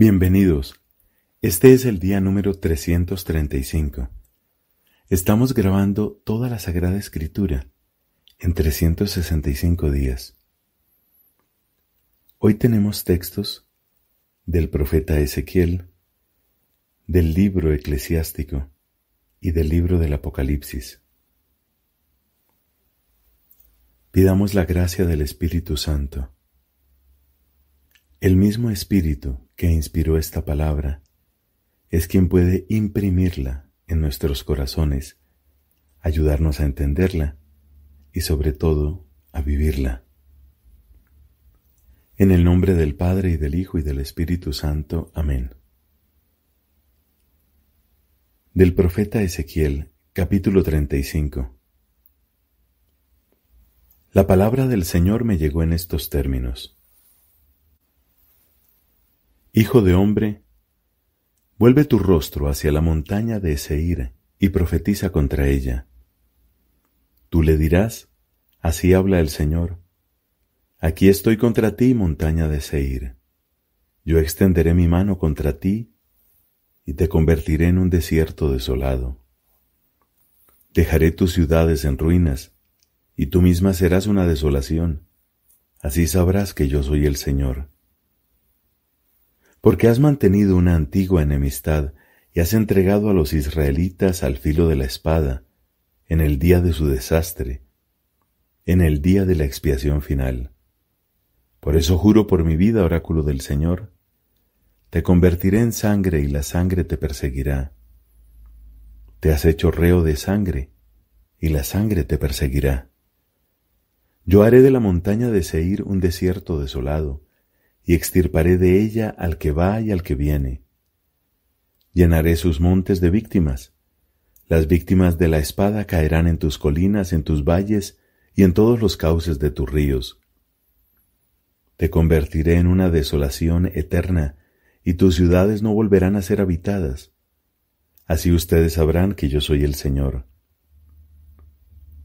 Bienvenidos. Este es el día número 335. Estamos grabando toda la Sagrada Escritura en 365 días. Hoy tenemos textos del profeta Ezequiel, del libro eclesiástico y del libro del Apocalipsis. Pidamos la gracia del Espíritu Santo. El mismo Espíritu que inspiró esta palabra es quien puede imprimirla en nuestros corazones, ayudarnos a entenderla y sobre todo a vivirla. En el nombre del Padre y del Hijo y del Espíritu Santo. Amén. Del profeta Ezequiel, capítulo 35. La palabra del Señor me llegó en estos términos. Hijo de hombre, vuelve tu rostro hacia la montaña de Seir y profetiza contra ella. Tú le dirás, así habla el Señor, aquí estoy contra ti, montaña de Seir. Yo extenderé mi mano contra ti y te convertiré en un desierto desolado. Dejaré tus ciudades en ruinas y tú misma serás una desolación. Así sabrás que yo soy el Señor. Porque has mantenido una antigua enemistad y has entregado a los israelitas al filo de la espada, en el día de su desastre, en el día de la expiación final. Por eso juro por mi vida, oráculo del Señor, te convertiré en sangre y la sangre te perseguirá. Te has hecho reo de sangre y la sangre te perseguirá. Yo haré de la montaña de Seir un desierto desolado, y extirparé de ella al que va y al que viene. Llenaré sus montes de víctimas. Las víctimas de la espada caerán en tus colinas, en tus valles y en todos los cauces de tus ríos. Te convertiré en una desolación eterna, y tus ciudades no volverán a ser habitadas. Así ustedes sabrán que yo soy el Señor.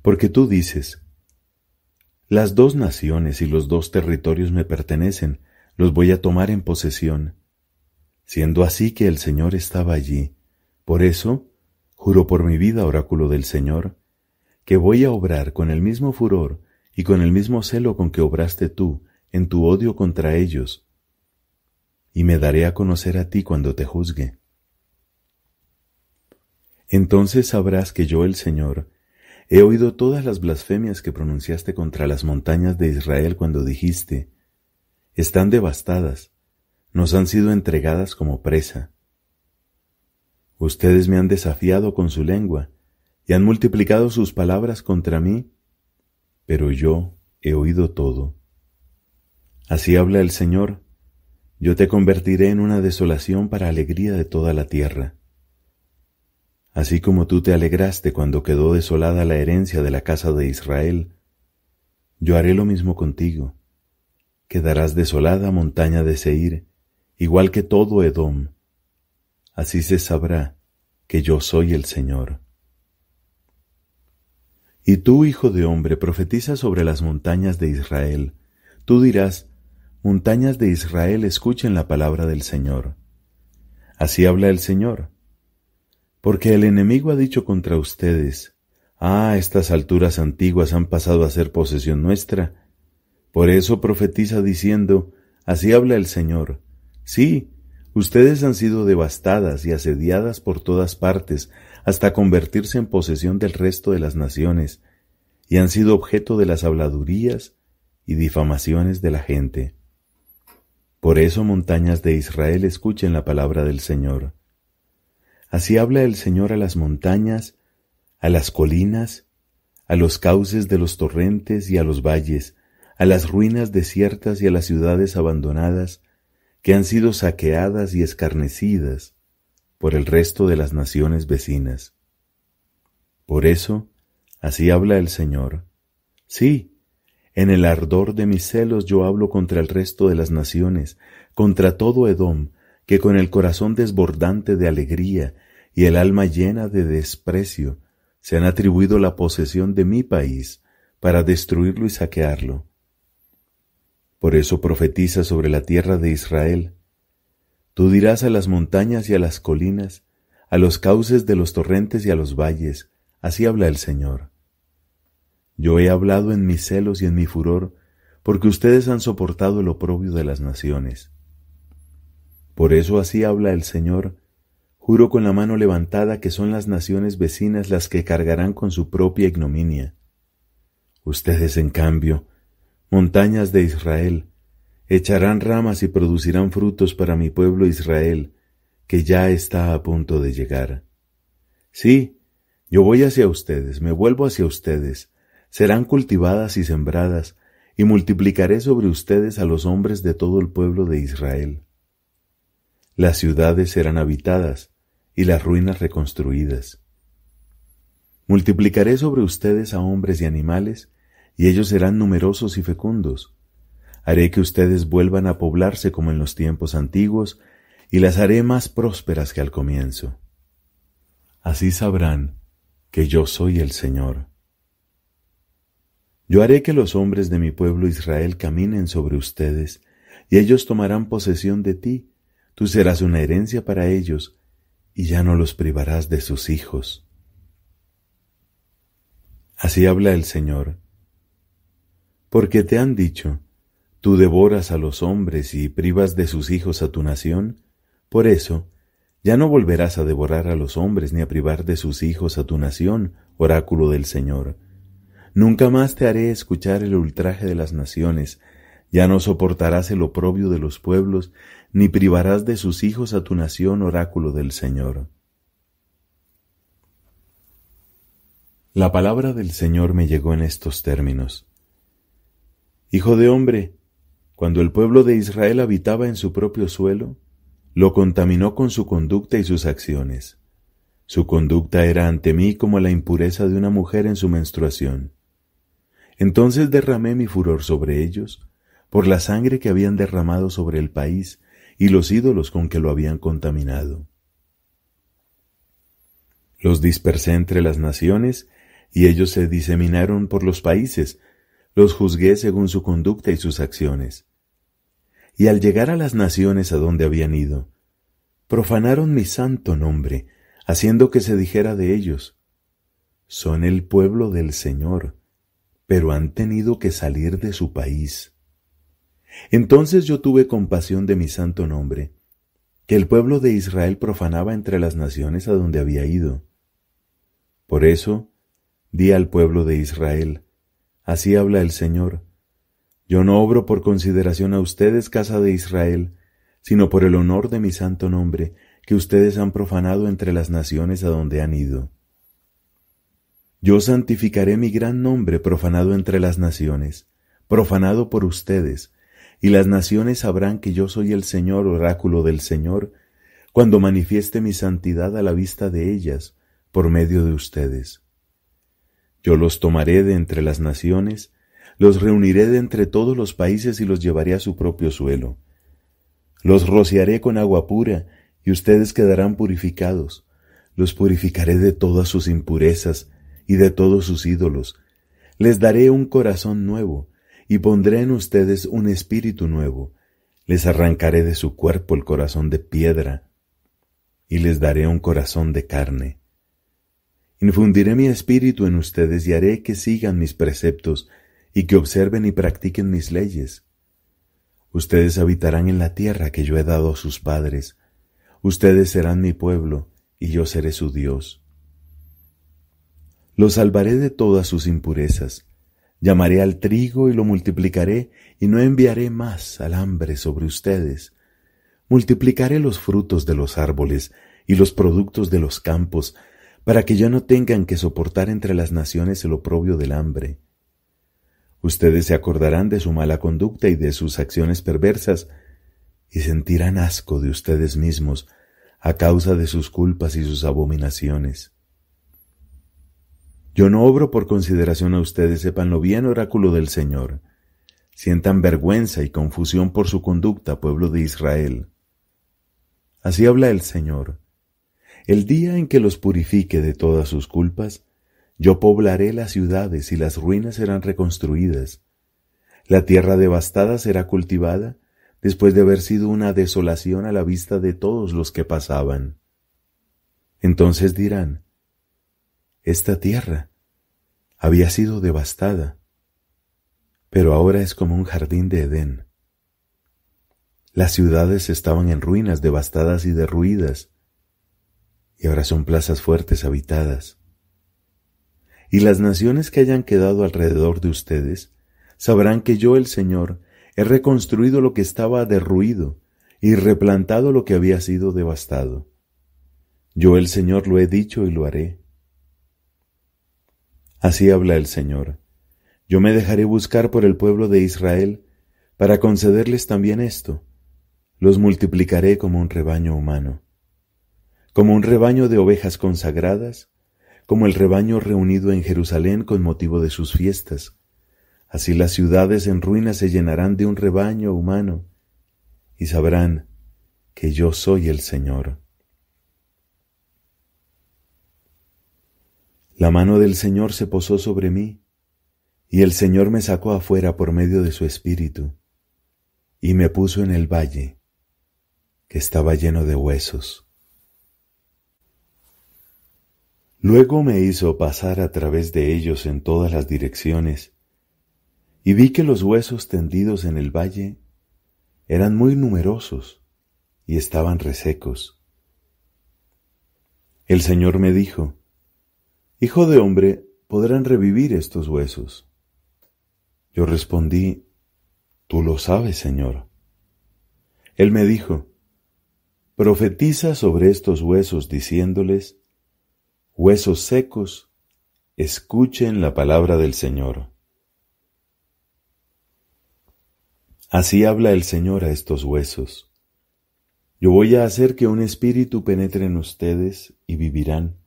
Porque tú dices, las dos naciones y los dos territorios me pertenecen, los voy a tomar en posesión. Siendo así que el Señor estaba allí. Por eso, juro por mi vida, oráculo del Señor, que voy a obrar con el mismo furor y con el mismo celo con que obraste tú en tu odio contra ellos, y me daré a conocer a ti cuando te juzgue. Entonces sabrás que yo, el Señor, he oído todas las blasfemias que pronunciaste contra las montañas de Israel cuando dijiste, están devastadas, nos han sido entregadas como presa. Ustedes me han desafiado con su lengua y han multiplicado sus palabras contra mí, pero yo he oído todo. Así habla el Señor, yo te convertiré en una desolación para alegría de toda la tierra. Así como tú te alegraste cuando quedó desolada la herencia de la casa de Israel, yo haré lo mismo contigo. Quedarás desolada, montaña de Seir, igual que todo Edom. Así se sabrá que yo soy el Señor. Y tú, hijo de hombre, profetiza sobre las montañas de Israel. Tú dirás, montañas de Israel, escuchen la palabra del Señor. Así habla el Señor. Porque el enemigo ha dicho contra ustedes, estas alturas antiguas han pasado a ser posesión nuestra. Por eso profetiza diciendo, así habla el Señor. Sí, ustedes han sido devastadas y asediadas por todas partes hasta convertirse en posesión del resto de las naciones, y han sido objeto de las habladurías y difamaciones de la gente. Por eso, montañas de Israel, escuchen la palabra del Señor. Así habla el Señor a las montañas, a las colinas, a los cauces de los torrentes y a los valles, a las ruinas desiertas y a las ciudades abandonadas que han sido saqueadas y escarnecidas por el resto de las naciones vecinas. Por eso, así habla el Señor. Sí, en el ardor de mis celos yo hablo contra el resto de las naciones, contra todo Edom, que con el corazón desbordante de alegría y el alma llena de desprecio se han atribuido la posesión de mi país para destruirlo y saquearlo. Por eso profetiza sobre la tierra de Israel. Tú dirás a las montañas y a las colinas, a los cauces de los torrentes y a los valles, así habla el Señor. Yo he hablado en mis celos y en mi furor, porque ustedes han soportado el oprobio de las naciones. Por eso así habla el Señor, juro con la mano levantada que son las naciones vecinas las que cargarán con su propia ignominia. Ustedes, en cambio, montañas de Israel, echarán ramas y producirán frutos para mi pueblo Israel, que ya está a punto de llegar. Sí, yo voy hacia ustedes, me vuelvo hacia ustedes, serán cultivadas y sembradas, y multiplicaré sobre ustedes a los hombres de todo el pueblo de Israel. Las ciudades serán habitadas, y las ruinas reconstruidas. Multiplicaré sobre ustedes a hombres y animales, y ellos serán numerosos y fecundos. Haré que ustedes vuelvan a poblarse como en los tiempos antiguos, y las haré más prósperas que al comienzo. Así sabrán que yo soy el Señor. Yo haré que los hombres de mi pueblo Israel caminen sobre ustedes, y ellos tomarán posesión de ti. Tú serás una herencia para ellos, y ya no los privarás de sus hijos. Así habla el Señor. Porque te han dicho, tú devoras a los hombres y privas de sus hijos a tu nación, por eso ya no volverás a devorar a los hombres ni a privar de sus hijos a tu nación, oráculo del Señor. Nunca más te haré escuchar el ultraje de las naciones, ya no soportarás el oprobio de los pueblos, ni privarás de sus hijos a tu nación, oráculo del Señor. La palabra del Señor me llegó en estos términos. Hijo de hombre, cuando el pueblo de Israel habitaba en su propio suelo, lo contaminó con su conducta y sus acciones. Su conducta era ante mí como la impureza de una mujer en su menstruación. Entonces derramé mi furor sobre ellos, por la sangre que habían derramado sobre el país y los ídolos con que lo habían contaminado. Los dispersé entre las naciones, y ellos se diseminaron por los países. Los juzgué según su conducta y sus acciones. Y al llegar a las naciones a donde habían ido, profanaron mi santo nombre, haciendo que se dijera de ellos, son el pueblo del Señor, pero han tenido que salir de su país. Entonces yo tuve compasión de mi santo nombre, que el pueblo de Israel profanaba entre las naciones a donde había ido. Por eso di al pueblo de Israel, así habla el Señor, yo no obro por consideración a ustedes, casa de Israel, sino por el honor de mi santo nombre, que ustedes han profanado entre las naciones a donde han ido. Yo santificaré mi gran nombre profanado entre las naciones, profanado por ustedes, y las naciones sabrán que yo soy el Señor, oráculo del Señor, cuando manifieste mi santidad a la vista de ellas, por medio de ustedes. Yo los tomaré de entre las naciones, los reuniré de entre todos los países y los llevaré a su propio suelo. Los rociaré con agua pura, y ustedes quedarán purificados. Los purificaré de todas sus impurezas y de todos sus ídolos. Les daré un corazón nuevo, y pondré en ustedes un espíritu nuevo. Les arrancaré de su cuerpo el corazón de piedra, y les daré un corazón de carne. Infundiré mi espíritu en ustedes y haré que sigan mis preceptos y que observen y practiquen mis leyes. Ustedes habitarán en la tierra que yo he dado a sus padres. Ustedes serán mi pueblo y yo seré su Dios. Los salvaré de todas sus impurezas. Llamaré al trigo y lo multiplicaré y no enviaré más al hambre sobre ustedes. Multiplicaré los frutos de los árboles y los productos de los campos, para que ya no tengan que soportar entre las naciones el oprobio del hambre. Ustedes se acordarán de su mala conducta y de sus acciones perversas, y sentirán asco de ustedes mismos a causa de sus culpas y sus abominaciones. Yo no obro por consideración a ustedes, sépanlo bien, oráculo del Señor. Sientan vergüenza y confusión por su conducta, pueblo de Israel. Así habla el Señor. El día en que los purifique de todas sus culpas, yo poblaré las ciudades y las ruinas serán reconstruidas. La tierra devastada será cultivada, después de haber sido una desolación a la vista de todos los que pasaban. Entonces dirán, esta tierra había sido devastada, pero ahora es como un jardín de Edén. Las ciudades estaban en ruinas, devastadas y derruidas, y ahora son plazas fuertes habitadas. Y las naciones que hayan quedado alrededor de ustedes sabrán que yo, el Señor, he reconstruido lo que estaba derruido y replantado lo que había sido devastado. Yo, el Señor, lo he dicho y lo haré. Así habla el Señor. Yo me dejaré buscar por el pueblo de Israel para concederles también esto. Los multiplicaré como un rebaño humano, como un rebaño de ovejas consagradas, como el rebaño reunido en Jerusalén con motivo de sus fiestas. Así las ciudades en ruinas se llenarán de un rebaño humano y sabrán que yo soy el Señor. La mano del Señor se posó sobre mí, y el Señor me sacó afuera por medio de su Espíritu, y me puso en el valle, que estaba lleno de huesos. Luego me hizo pasar a través de ellos en todas las direcciones, y vi que los huesos tendidos en el valle eran muy numerosos y estaban resecos. El Señor me dijo, Hijo de hombre, ¿podrán revivir estos huesos? Yo respondí, Tú lo sabes, Señor. Él me dijo, Profetiza sobre estos huesos diciéndoles, Huesos secos, escuchen la palabra del Señor. Así habla el Señor a estos huesos. Yo voy a hacer que un espíritu penetre en ustedes y vivirán.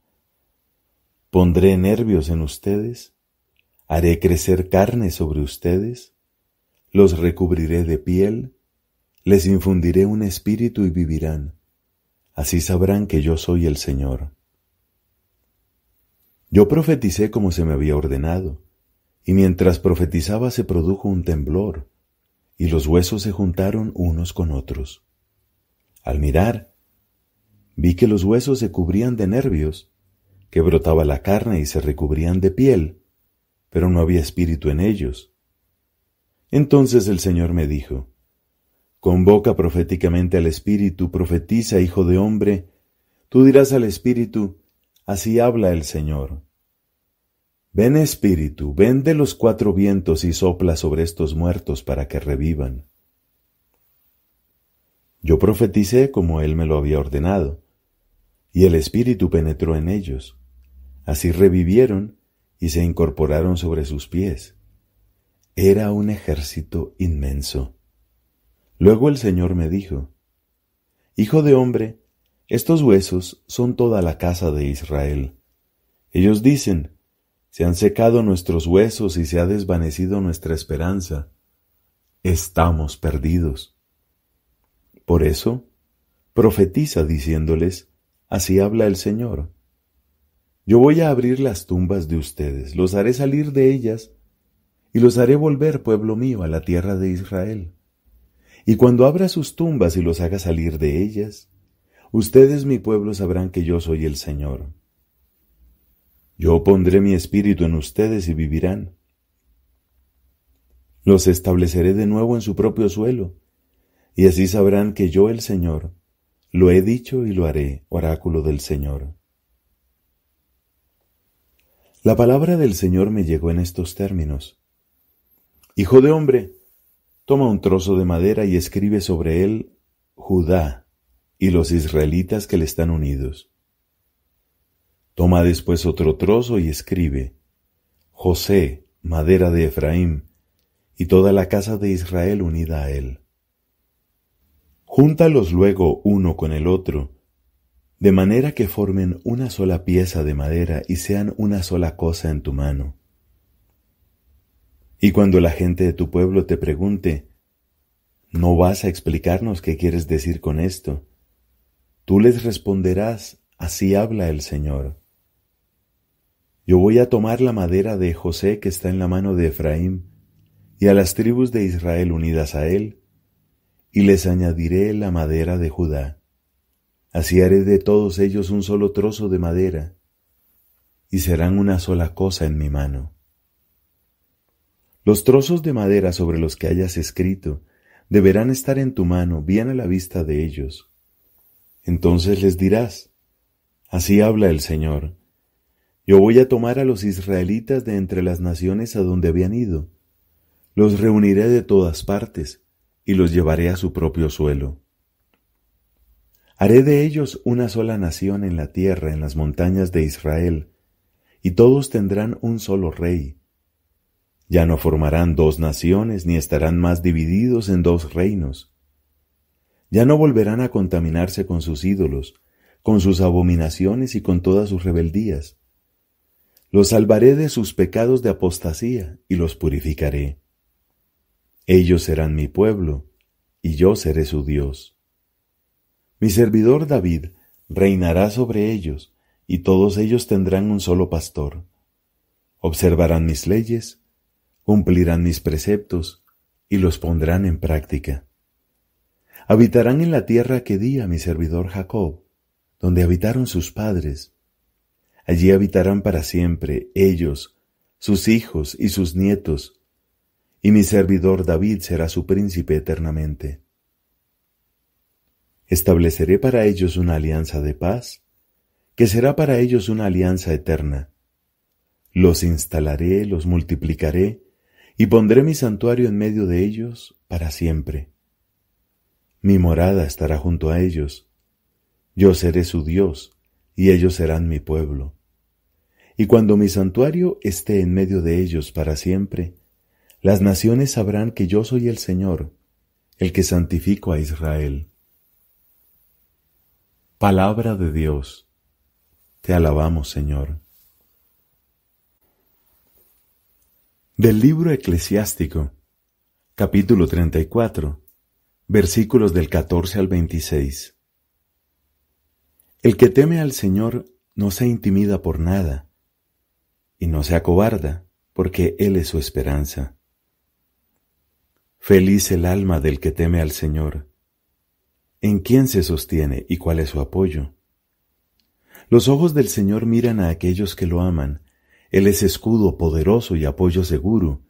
Pondré nervios en ustedes, haré crecer carne sobre ustedes, los recubriré de piel, les infundiré un espíritu y vivirán. Así sabrán que yo soy el Señor. Yo profeticé como se me había ordenado, y mientras profetizaba se produjo un temblor, y los huesos se juntaron unos con otros. Al mirar, vi que los huesos se cubrían de nervios, que brotaba la carne y se recubrían de piel, pero no había espíritu en ellos. Entonces el Señor me dijo, Convoca proféticamente al espíritu, profetiza, hijo de hombre, tú dirás al espíritu, así habla el Señor. Ven espíritu, ven de los cuatro vientos y sopla sobre estos muertos para que revivan. Yo profeticé como él me lo había ordenado, y el espíritu penetró en ellos. Así revivieron y se incorporaron sobre sus pies. Era un ejército inmenso. Luego el Señor me dijo, Hijo de hombre, estos huesos son toda la casa de Israel. Ellos dicen, se han secado nuestros huesos y se ha desvanecido nuestra esperanza. Estamos perdidos. Por eso, profetiza diciéndoles, así habla el Señor. Yo voy a abrir las tumbas de ustedes, los haré salir de ellas, y los haré volver, pueblo mío, a la tierra de Israel. Y cuando abra sus tumbas y los haga salir de ellas, ustedes, mi pueblo, sabrán que yo soy el Señor. Yo pondré mi espíritu en ustedes y vivirán. Los estableceré de nuevo en su propio suelo, y así sabrán que yo, el Señor, lo he dicho y lo haré, oráculo del Señor. La palabra del Señor me llegó en estos términos. Hijo de hombre, toma un trozo de madera y escribe sobre él Judá y los israelitas que le están unidos. Toma después otro trozo y escribe José, madera de Efraín, y toda la casa de Israel unida a él. Júntalos luego uno con el otro, de manera que formen una sola pieza de madera y sean una sola cosa en tu mano. Y cuando la gente de tu pueblo te pregunte, ¿no vas a explicarnos qué quieres decir con esto? Tú les responderás, así habla el Señor. Yo voy a tomar la madera de José que está en la mano de Efraín, y a las tribus de Israel unidas a él, y les añadiré la madera de Judá. Así haré de todos ellos un solo trozo de madera, y serán una sola cosa en mi mano. Los trozos de madera sobre los que hayas escrito deberán estar en tu mano, bien a la vista de ellos. Entonces les dirás: así habla el Señor. Yo voy a tomar a los israelitas de entre las naciones a donde habían ido. Los reuniré de todas partes y los llevaré a su propio suelo. Haré de ellos una sola nación en la tierra, en las montañas de Israel, y todos tendrán un solo rey. Ya no formarán dos naciones, ni estarán más divididos en dos reinos. Ya no volverán a contaminarse con sus ídolos, con sus abominaciones y con todas sus rebeldías. Los salvaré de sus pecados de apostasía y los purificaré. Ellos serán mi pueblo, y yo seré su Dios. Mi servidor David reinará sobre ellos, y todos ellos tendrán un solo pastor. Observarán mis leyes, cumplirán mis preceptos, y los pondrán en práctica. Habitarán en la tierra que di a mi servidor Jacob, donde habitaron sus padres. Allí habitarán para siempre ellos, sus hijos y sus nietos, y mi servidor David será su príncipe eternamente. Estableceré para ellos una alianza de paz, que será para ellos una alianza eterna. Los instalaré, los multiplicaré, y pondré mi santuario en medio de ellos para siempre. Mi morada estará junto a ellos. Yo seré su Dios, y ellos serán mi pueblo. Y cuando mi santuario esté en medio de ellos para siempre, las naciones sabrán que yo soy el Señor, el que santifico a Israel. Palabra de Dios. Te alabamos, Señor. Del libro Eclesiástico, capítulo 34, versículos del 14 al 26. El que teme al Señor no se intimida por nada, y no se acobarda, porque Él es su esperanza. Feliz el alma del que teme al Señor. ¿En quién se sostiene y cuál es su apoyo? Los ojos del Señor miran a aquellos que lo aman. Él es escudo poderoso y apoyo seguro,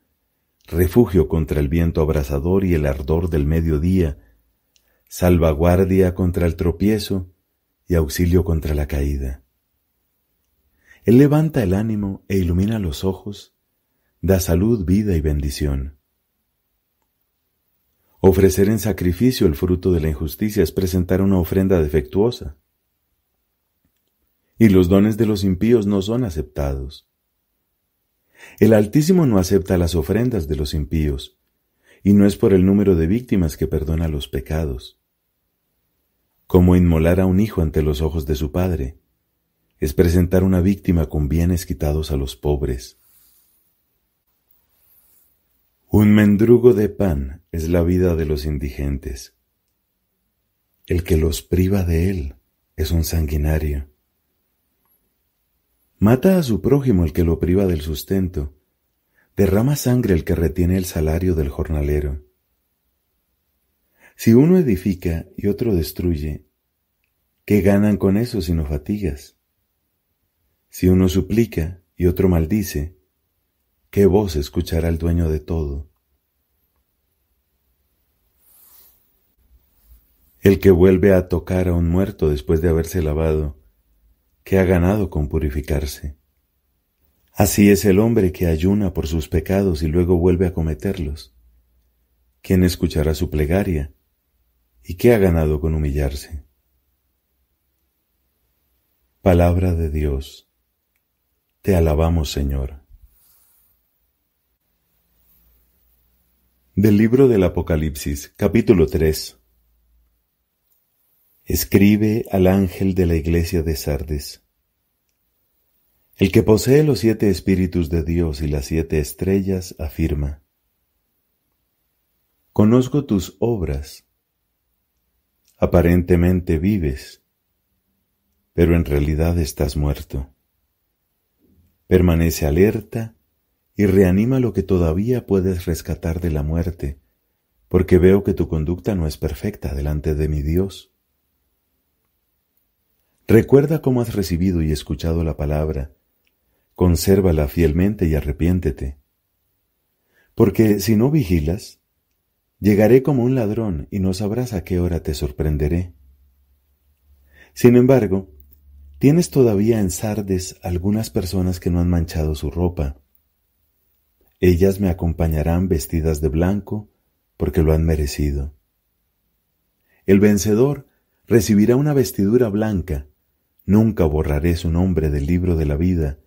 refugio contra el viento abrasador y el ardor del mediodía, salvaguardia contra el tropiezo y auxilio contra la caída. Él levanta el ánimo e ilumina los ojos, da salud, vida y bendición. Ofrecer en sacrificio el fruto de la injusticia es presentar una ofrenda defectuosa, y los dones de los impíos no son aceptados. El Altísimo no acepta las ofrendas de los impíos, y no es por el número de víctimas que perdona los pecados. Como inmolar a un hijo ante los ojos de su padre, es presentar una víctima con bienes quitados a los pobres. Un mendrugo de pan es la vida de los indigentes. El que los priva de él es un sanguinario. Mata a su prójimo el que lo priva del sustento. Derrama sangre el que retiene el salario del jornalero. Si uno edifica y otro destruye, ¿qué ganan con eso sino fatigas? Si uno suplica y otro maldice, ¿qué voz escuchará el dueño de todo? El que vuelve a tocar a un muerto después de haberse lavado, ¿qué ha ganado con purificarse? Así es el hombre que ayuna por sus pecados y luego vuelve a cometerlos. ¿Quién escuchará su plegaria? ¿Y qué ha ganado con humillarse? Palabra de Dios. Te alabamos, Señor. Del libro del Apocalipsis, capítulo 3. Escribe al ángel de la iglesia de Sardes. El que posee los 7 espíritus de Dios y las 7 estrellas afirma: Conozco tus obras. Aparentemente vives, pero en realidad estás muerto. Permanece alerta y reanima lo que todavía puedes rescatar de la muerte porque veo que tu conducta no es perfecta delante de mi Dios. Recuerda cómo has recibido y escuchado la palabra, consérvala fielmente y arrepiéntete. Porque si no vigilas, llegaré como un ladrón y no sabrás a qué hora te sorprenderé. Sin embargo, tienes todavía en Sardes algunas personas que no han manchado su ropa. Ellas me acompañarán vestidas de blanco, porque lo han merecido. El vencedor recibirá una vestidura blanca. Nunca borraré su nombre del libro de la vida,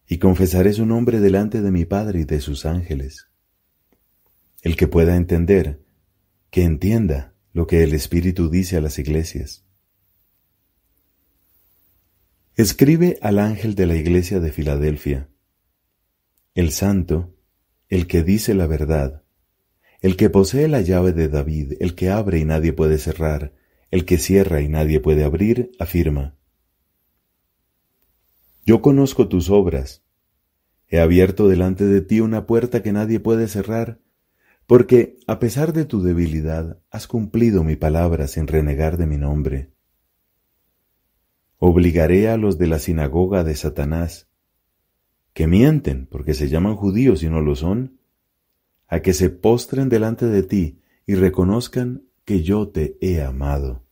y confesaré su nombre delante de mi Padre y de sus ángeles. El que pueda entender, que entienda lo que el Espíritu dice a las iglesias. Escribe al ángel de la iglesia de Filadelfia: el santo, el que dice la verdad, el que posee la llave de David, el que abre y nadie puede cerrar, el que cierra y nadie puede abrir, afirma: yo conozco tus obras. He abierto delante de ti una puerta que nadie puede cerrar, porque, a pesar de tu debilidad, has cumplido mi palabra sin renegar de mi nombre. Obligaré a los de la sinagoga de Satanás, que mienten porque se llaman judíos y no lo son, a que se postren delante de ti y reconozcan que yo te he amado.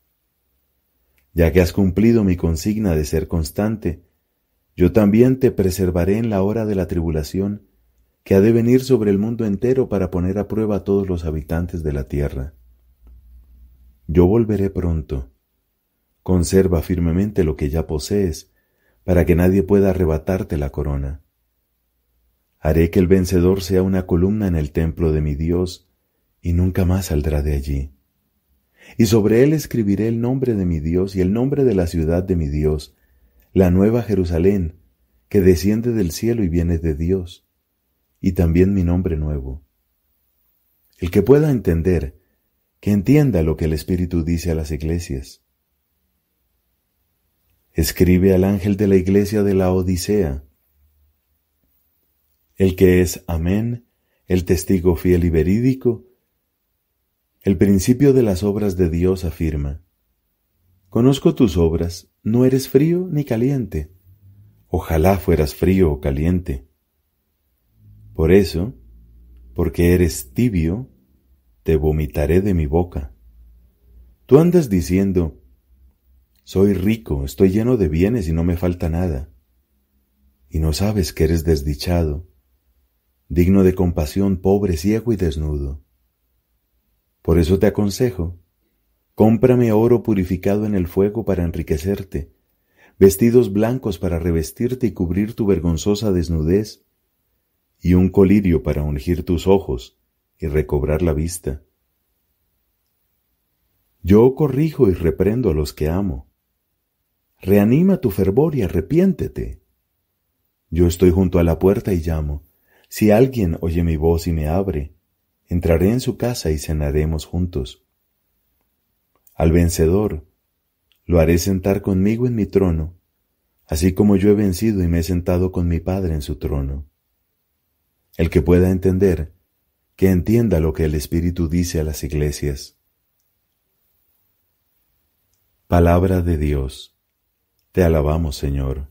Ya que has cumplido mi consigna de ser constante, yo también te preservaré en la hora de la tribulación, que ha de venir sobre el mundo entero para poner a prueba a todos los habitantes de la tierra. Yo volveré pronto. Conserva firmemente lo que ya posees, para que nadie pueda arrebatarte la corona. Haré que el vencedor sea una columna en el templo de mi Dios, y nunca más saldrá de allí. Y sobre él escribiré el nombre de mi Dios y el nombre de la ciudad de mi Dios, la nueva Jerusalén, que desciende del cielo y viene de Dios, y también mi nombre nuevo. El que pueda entender, que entienda lo que el Espíritu dice a las iglesias. Escribe al ángel de la iglesia de la Odisea: el que es Amén, el testigo fiel y verídico, el principio de las obras de Dios, afirma: conozco tus obras, no eres frío ni caliente. Ojalá fueras frío o caliente. Por eso, porque eres tibio, te vomitaré de mi boca. Tú andas diciendo: soy rico, estoy lleno de bienes y no me falta nada. Y no sabes que eres desdichado, digno de compasión, pobre, ciego y desnudo. Por eso te aconsejo: cómprame oro purificado en el fuego para enriquecerte, vestidos blancos para revestirte y cubrir tu vergonzosa desnudez, y un colirio para ungir tus ojos y recobrar la vista. Yo corrijo y reprendo a los que amo. Reanima tu fervor y arrepiéntete. Yo estoy junto a la puerta y llamo. Si alguien oye mi voz y me abre, entraré en su casa y cenaremos juntos. Al vencedor lo haré sentar conmigo en mi trono, así como yo he vencido y me he sentado con mi Padre en su trono. El que pueda entender, que entienda lo que el Espíritu dice a las iglesias. Palabra de Dios. Te alabamos, Señor.